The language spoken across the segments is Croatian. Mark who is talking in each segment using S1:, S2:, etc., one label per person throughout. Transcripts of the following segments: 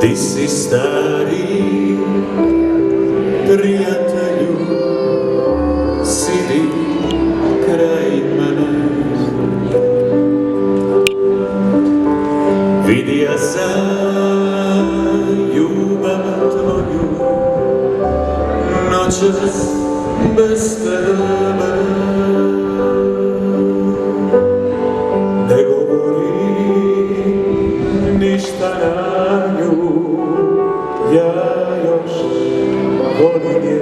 S1: Ti si stari prijatelju, sidi kraj mene. Vidija sam ljubav tvoju noćas bez tebe. Ne govori ništa na nju, ja još volim je.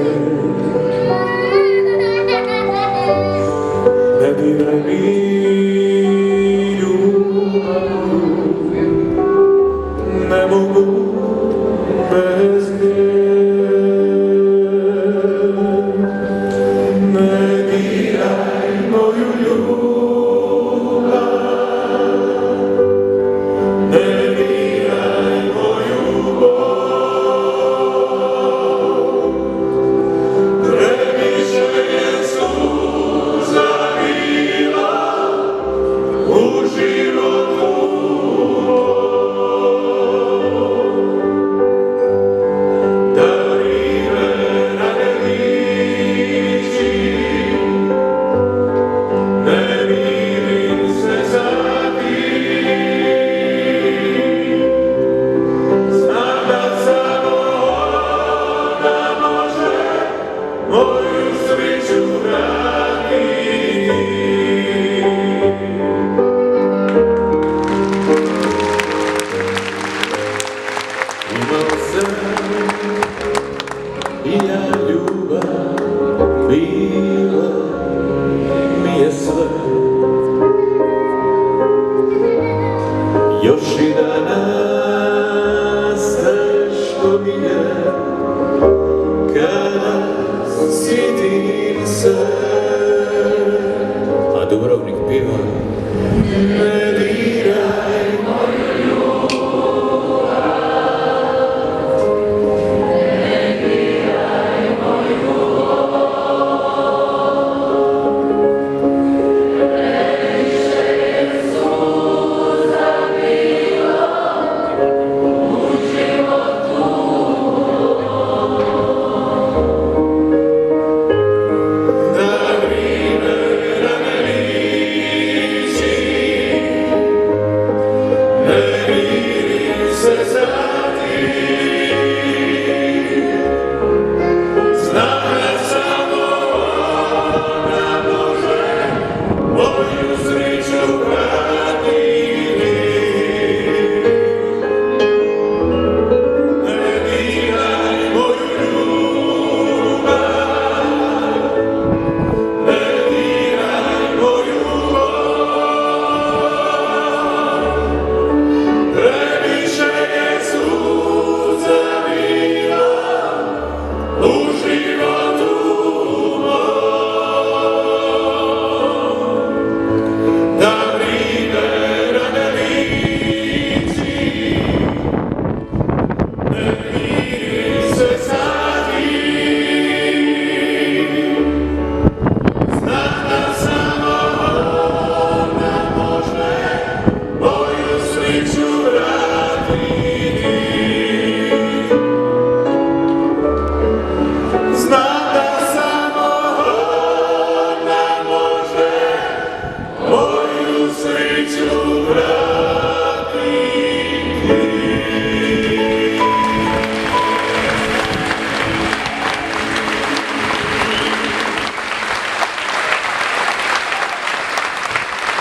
S1: Ne diraj mi ljubav, ne mogu bez nje. Ne diraj moju ljubav, ne diraj moju bol. Previše je suza bila u životu da vremena ne liči, ne mirim se za tim. Znam da samo ona može moju sreću vratiti. Imao sam i ja ljubav, bila mi je sve. Još i danas teško mi je kada sjetim se. A Dubrovnik pjeva: ne diraj moju ljubav, ne diraj moju bol. Previše je suza bila u životu. Da vremena ne liči, ne mirim se za tim. Znam da samo ona može moju sreću vratiti. Ne diraj moju ljubav, ne diraj moju bol. Previše je suza bila u životu mom. Da vremena ne liči, ne mirim se za tim. Znam da samo ona može moju sreću vratiti.